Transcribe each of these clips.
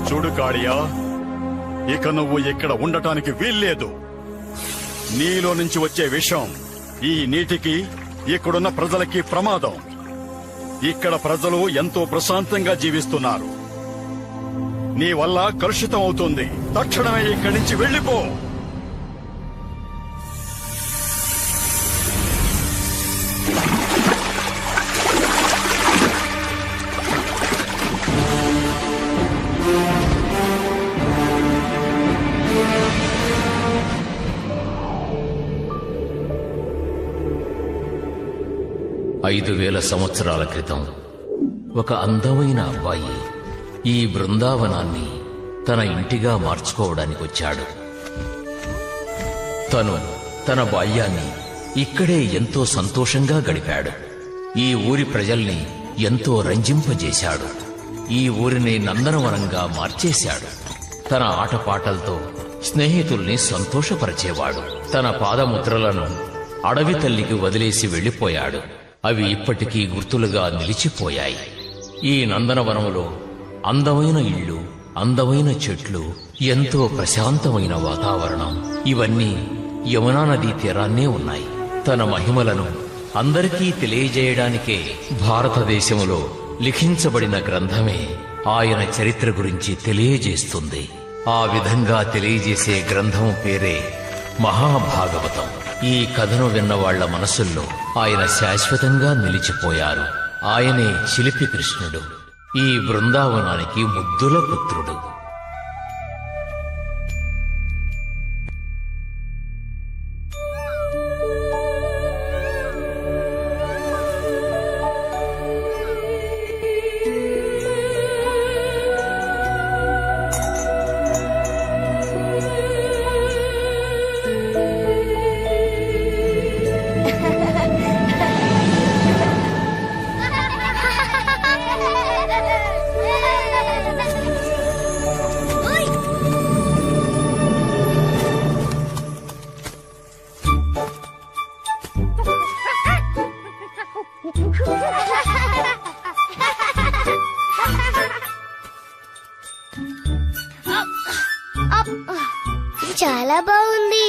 చూడు కాళియా, ఇక నువ్వు ఇక్కడ ఉండటానికి వీల్లేదు. నీలో నుంచి వచ్చే విషం ఈ నీటికి, ఇక్కడున్న ప్రజలకి ప్రమాదం. ఇక్కడ ప్రజలు ఎంతో ప్రశాంతంగా జీవిస్తున్నారు. నీ వల్ల కలుషితం అవుతుంది. తక్షణమే ఇక్కడి నుంచి వెళ్ళిపో. ఐదు 5000 సంవత్సరాల క్రితం ఒక అందమైన అబ్బాయి ఈ బృందావనాన్ని తన ఇంటిగా మార్చుకోవడానికి వచ్చాడు. తను తన బాల్యాన్ని ఇక్కడే ఎంతో సంతోషంగా గడిపాడు. ఈ ఊరి ప్రజల్ని ఎంతో రంజింపజేశాడు. ఈ ఊరిని నందనవనంగా మార్చేశాడు. తన ఆటపాటలతో స్నేహితుల్ని సంతోషపరిచేవాడు. తన పాదముద్రలను అడవి తల్లికి వదిలేసి వెళ్లిపోయాడు. అవి ఇప్పటికీ గుర్తులుగా నిలిచిపోయాయి. ఈ నందనవనంలో అందమైన ఇళ్ళు, అందమైన చెట్లు, ఎంతో ప్రశాంతమైన వాతావరణం, ఇవన్నీ యమునా నదీ తీరాన్నే ఉన్నాయి. తన మహిమలను అందరికీ తెలియజేయడానికే భారతదేశంలో లిఖించబడిన గ్రంథమే ఆయన చరిత్ర గురించి తెలియజేస్తుంది. ఆ విధంగా తెలియజేసే గ్రంథం పేరే మహాభాగవతం. ఈ కథను విన్న వాళ్ల మనసుల్లో ఆయన శాశ్వతంగా నిలిచిపోయారు. ఆయనే చిలిపి కృష్ణుడు. ఈ బృందావనానికి ముద్దుల పుత్రుడు. చాలా బాగుంది.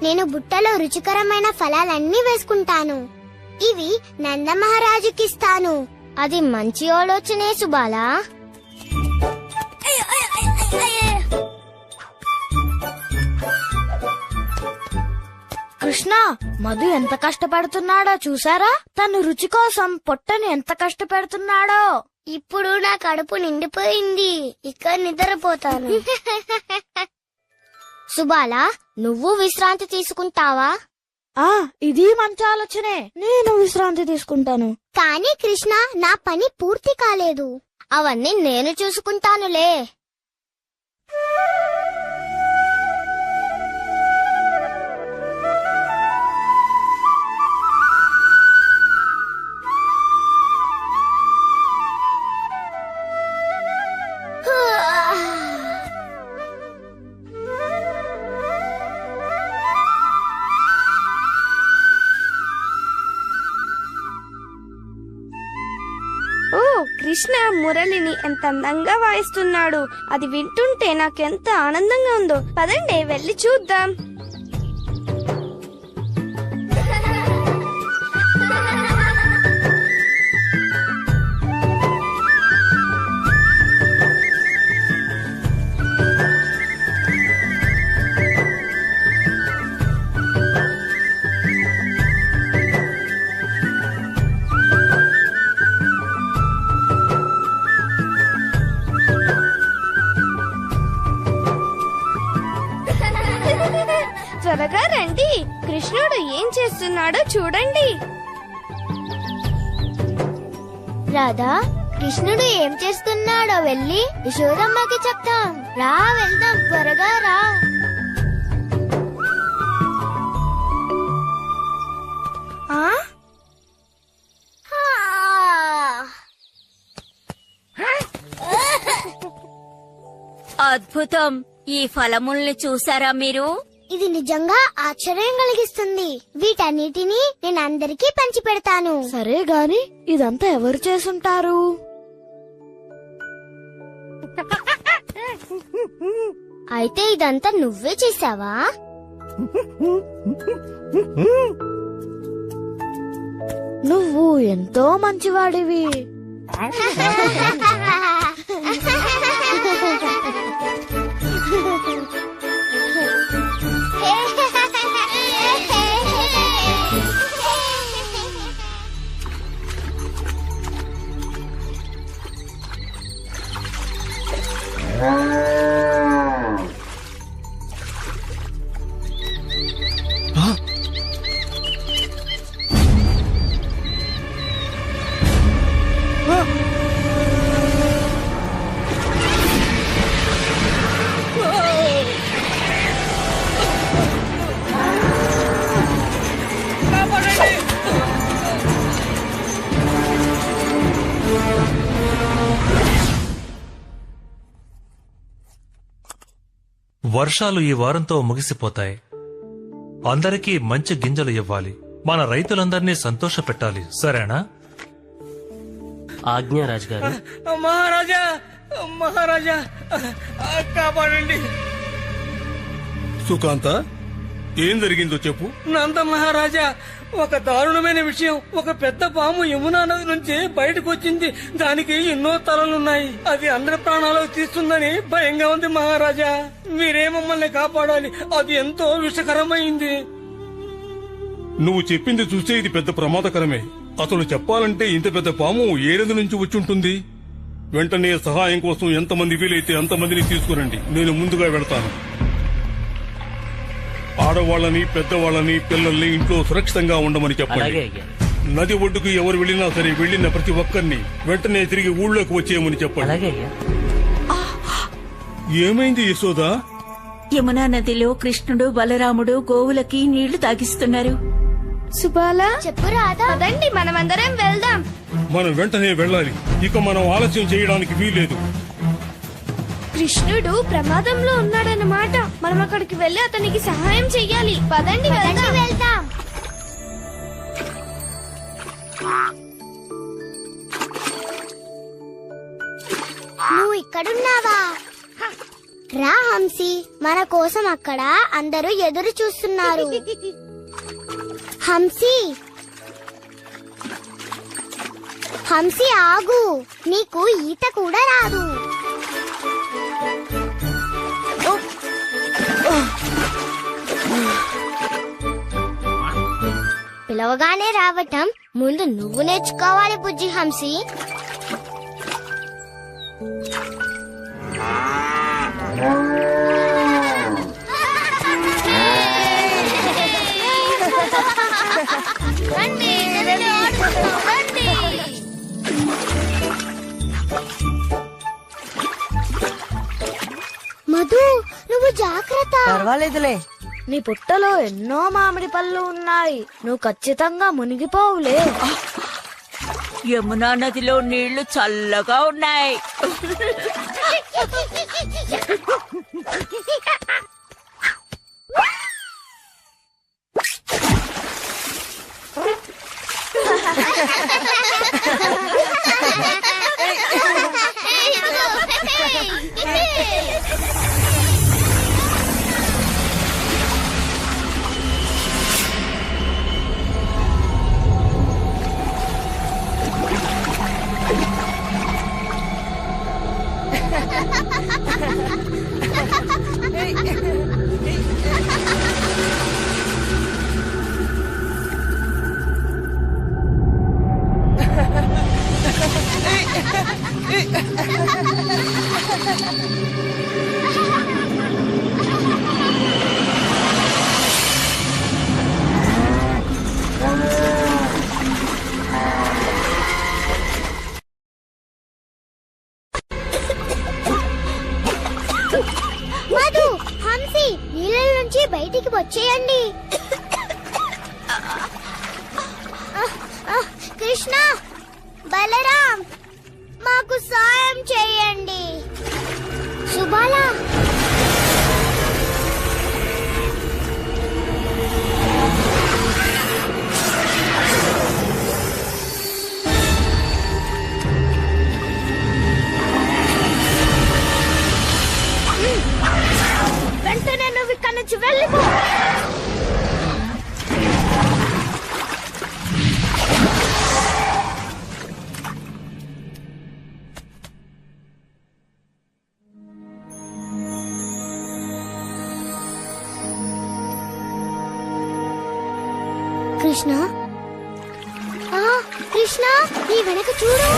నేను బుట్టలో రుచికరమైన ఫలాలన్నీ వేసుకుంటాను. ఇవి నందమహారాజుకిస్తాను. అది మంచి ఆలోచనే సుబాలా. కృష్ణ, మధు ఎంత కష్టపడుతున్నాడో చూసారా? తను రుచి కోసం పొట్టని ఎంత కష్టపెడుతున్నాడో. ఇప్పుడు నా కడుపు నిండిపోయింది. ఇక నిద్రపోతాను. సుబాలా, నువ్వు విశ్రాంతి తీసుకుంటావా? ఇది మంచి ఆలోచనే. నేను విశ్రాంతి తీసుకుంటాను. కానీ కృష్ణ, నా పని పూర్తి కాలేదు. అవన్నీ నేను చూసుకుంటానులే. కృష్ణ మురళిని ఎంత అందంగా వాయిస్తున్నాడు. అది వింటుంటే నాకెంత ఆనందంగా ఉందో. పదండి వెళ్ళి చూద్దాం. త్వరగా రండి, కృష్ణుడు ఏం చేస్తున్నాడో చూడండి. రాధా, కృష్ణుడు ఏం చేస్తున్నాడో వెళ్ళి యశోదమ్మకి చెప్తాం. రా వెళ్దాం, త్వరగా రా. అద్భుతం! ఈ ఫలముల్ని చూసారా మీరు? ఇది నిజంగా ఆశ్చర్యం కలిగిస్తుంది. వీటన్నిటినీ నేను అందరికీ పంచి పెడతాను. సరే గాని ఇదంతా ఎవరు చేసుంటారు? అయితే ఇదంతా నువ్వే చేసావా? నువ్వు ఎంతో మంచివాడివి. వర్షాలు ఈ వారంతో ముగిసిపోతాయి. అందరికీ మంచి గింజలు ఇవ్వాలి. మన రైతులందరినీ సంతోష పెట్టాలి. సరేనా? ఆజ్ఞ రాజుగారు. మహారాజా, మహారాజా, కాపాడండి. సుకాంత, ఏం జరిగిందో చెప్పు. నంద మహారాజా, ఒక దారుణమైన విషయం. ఒక పెద్ద పాము యమునా నది నుంచి బయటకు వచ్చింది. దానికి ఎన్నో తలలున్నాయి. అది అందరి ప్రాణాలు తీస్తుందని భయంగా ఉంది మహారాజా. మీరే మమ్మల్ని కాపాడాలి. అది ఎంతో విషకరమైంది. నువ్వు చెప్పింది చూస్తే ఇది పెద్ద ప్రమాదకరమే. అసలు చెప్పాలంటే ఇంత పెద్ద పాము ఏరేది నుంచి వచ్చి ఉంటుంది. వెంటనే సహాయం కోసం ఎంతమంది వీలైతే అంతమందిని తీసుకురండి. నేను ముందుగా వెళతాను. ఆడవాళ్ళని, పెద్దవాళ్ళని, పిల్లల్ని ఇంట్లో సురక్షితంగా ఉండమని చెప్పండి. నది ఒడ్డుకు ఎవరు వెళ్ళినా సరే వెళ్ళిన ప్రతి ఒక్కరిని వెంటనే తిరిగి ఊళ్ళోకి వచ్చేయమని చెప్పండి. ఏమైంది యశోదా? యమునా నదిలో కృష్ణుడు బలరాముడు గోవులకి నీళ్లు తాగిస్తున్నారు. సుబాలా చెప్పు రాధా. పదండి మనమందరం వెళ్దాం. మనం వెంటనే వెళ్ళాలి. ఇక మనం ఆలస్యం చేయడానికి వీల్లేదు. కృష్ణుడు ప్రమాదంలో ఉన్నాడన్నమాట. మనం అక్కడికి వెళ్లి అతనికి సహాయం చెయ్యాలి. పదండి వెళ్దాం. వెళ్దాం. నువ్వు ఇక్కడున్నావా? రా హంసి, మన కోసం అక్కడ అందరూ ఎదురు చూస్తున్నారు. హంసి, హంసి ఆగు, నీకు ఈత కూడా రాదు. పిలవగానే రావటం ముందు నువ్వు నేర్చుకోవాలి బుజ్జి హంసి. మధు, నువ్వు జాగ్రత్త. పర్వాలేదులే. నీ పుట్టలో ఎన్నో మామిడి పళ్ళు ఉన్నాయి. నువ్వు ఖచ్చితంగా మునిగిపోవులే. యమునా నదిలో నీళ్లు చల్లగా ఉన్నాయి. మధు, హంసి, నీళ్ళ నుంచి బయటికి వచ్చేయండి. కృష్ణ, బలరాం, మాకు సాయం చేయండి. సుబాలా, వెంటనే నువ్వు ఇక్కడి నుంచి వెళ్ళిపో. కృష్ణ, కృష్ణ, నీ వెనక చూడు.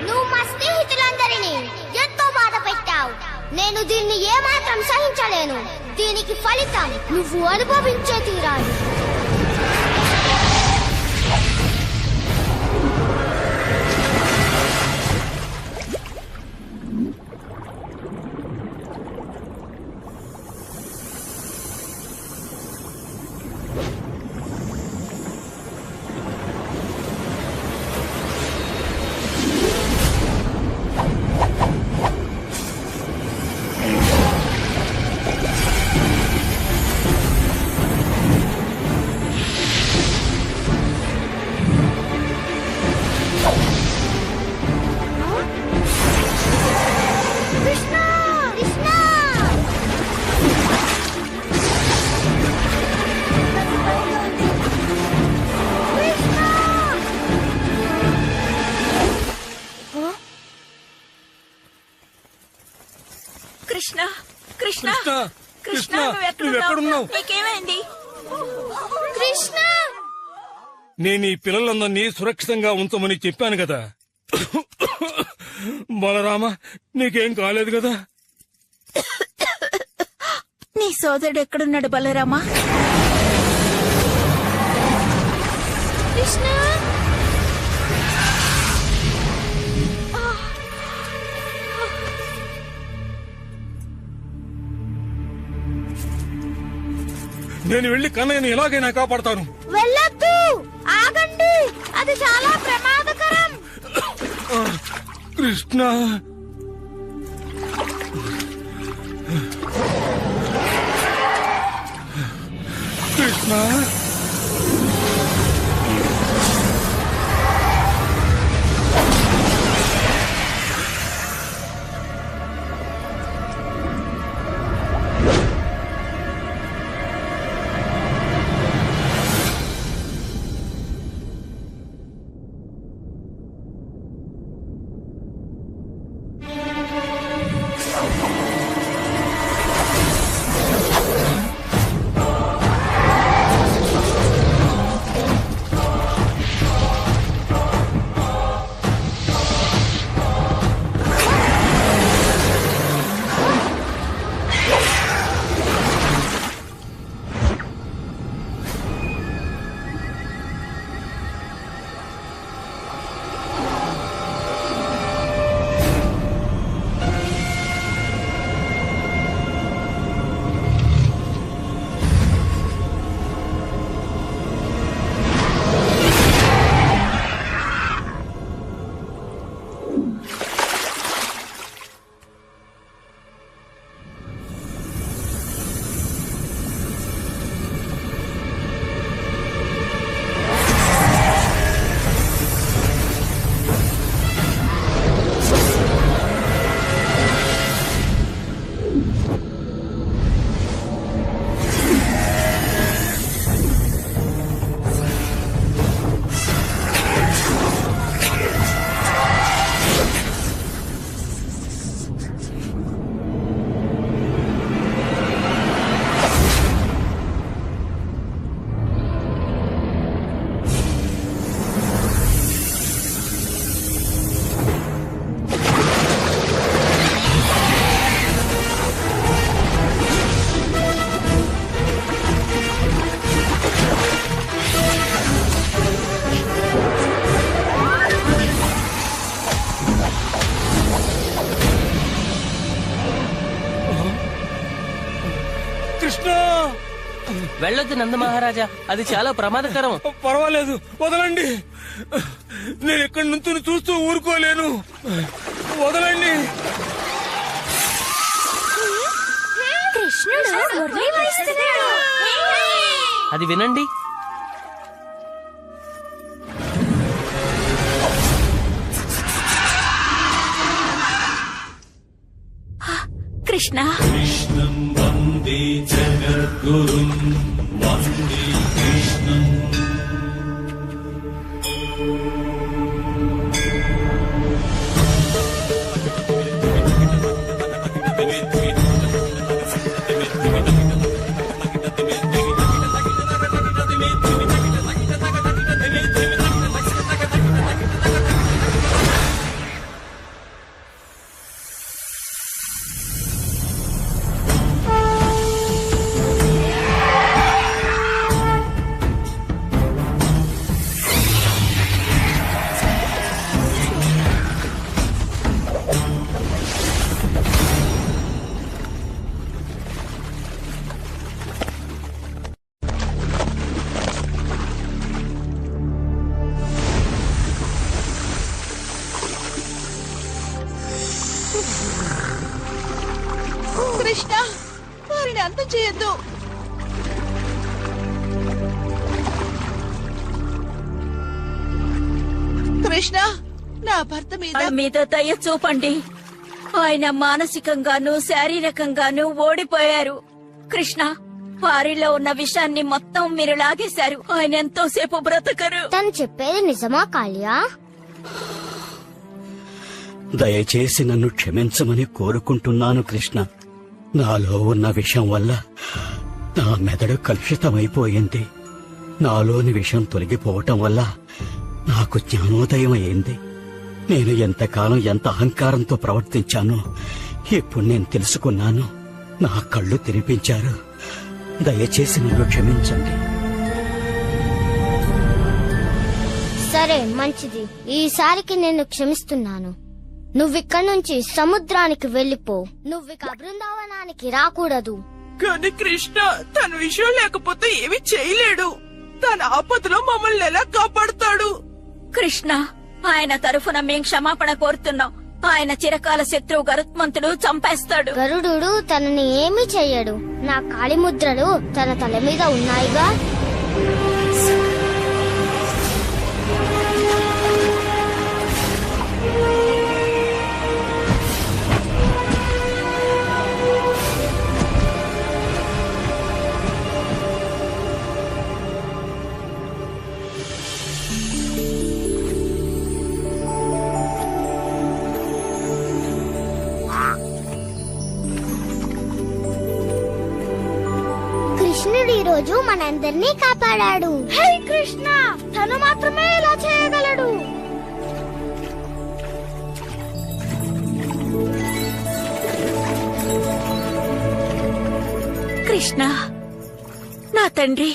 నువ్వు మా స్నేహితులందరినీ ఎంతో బాధ పెట్టావు. నేను దీన్ని ఏమాత్రం సహించలేను. దీనికి ఫలితం నువ్వు అనుభవించే తీరాలి. కృష్ణ నువ్వెక్కడున్నావు? నీకేమైంది? కృష్ణ నేను ఈ పిల్లలందరినీ సురక్షితంగా ఉంచమని చెప్పాను కదా. బలరామ, నీకేం కాలేదు కదా? నీ సోదరుడు ఎక్కడున్నాడు బలరామా? కృష్ణ నేను వెళ్లి కన్నయ్యని ఎలాగైనా కాపాడతాను. వెళ్ళొద్దు, ఆగండి, అది చాలా ప్రమాదకరం. కృష్ణ, కృష్ణ, కృష్ణ. వెళ్ళొద్దు నంద మహారాజా, అది చాలా ప్రమాదకరం. పర్వాలేదు, వదలండి. నేను ఎక్కడి నుంచి చూస్తూ ఊరుకోలేను. వదలండి. కృష్ణుడు మురళి వాయిస్తున్నాడు. అది వినండి. కృష్ణ, కృష్ణ, వారిని అంతం చేయొద్దు. కృష్ణ, నా భర్త మీద దయ చూపండి. ఆయన మానసికంగాను శారీరకంగాను ఓడిపోయారు. కృష్ణ, వారిలో ఉన్న విషయాన్ని మొత్తం మీరు లాగేశారు. ఆయన ఎంతోసేపు బ్రతకరు. తను చెప్పేది నిజమా కాళియా? దయచేసి నన్ను క్షమించమని కోరుకుంటున్నాను కృష్ణ. నాలో ఉన్న విషం వల్ల నా మెదడు కలుషితమైపోయింది. నాలోని విషం తొలగిపోవటం వల్ల నాకు జ్ఞానోదయం అయింది. నేను ఎంతకాలం ఎంత అహంకారంతో ప్రవర్తించానో ఇప్పుడు నేను తెలుసుకున్నాను. నా కళ్ళు తెరిపించారు. దయచేసి నన్ను క్షమించండి. సరే, మంచిది. ఈసారికి నేను క్షమిస్తున్నాను. నువ్విక్కడి నుంచి సముద్రానికి వెళ్ళిపో. నువ్విక బృందావనానికి రాకూడదు. కానీ కృష్ణ తన విషయం లేకపోతే ఏమి చేయలేడు. తన ఆపదలో మమ్మల్ని ఎలా కాపాడుతాడు? కృష్ణ, ఆయన తరఫున మేం క్షమాపణ కోరుతున్నాం. ఆయన చిరకాల శత్రువు గరుత్మంతుడు చంపేస్తాడు. గరుడు తనని ఏమీ చెయ్యడు. నా కాళిముద్రలు తన తల మీద ఉన్నాయిగా. కృష్ణుడు ఈ రోజు మనందరినీ కాపాడాడు. హే కృష్ణ, తను మాత్రమే ఇలా చేయగలడు. కృష్ణ, నా తండ్రి,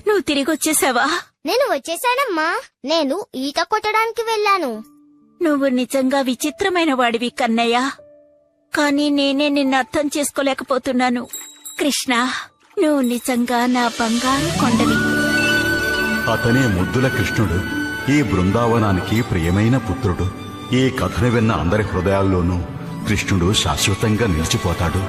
నువ్వు తిరిగొచ్చేసావా? నేను వచ్చేసానమ్మా. నేను ఈత కొట్టడానికి వెళ్ళాను. నువ్వు నిజంగా విచిత్రమైన వాడివి కన్నయ్య. కానీ నేనే నిన్ను అర్థం చేసుకోలేకపోతున్నాను. కృష్ణ, నువ్వు నిజంగా నా బంగారు కొండవి. అతనే ముద్దుల కృష్ణుడు, ఈ బృందావనానికి ప్రియమైన పుత్రుడు. ఈ కథను విన్న అందరి హృదయాల్లోనూ కృష్ణుడు శాశ్వతంగా నిలిచిపోతాడు.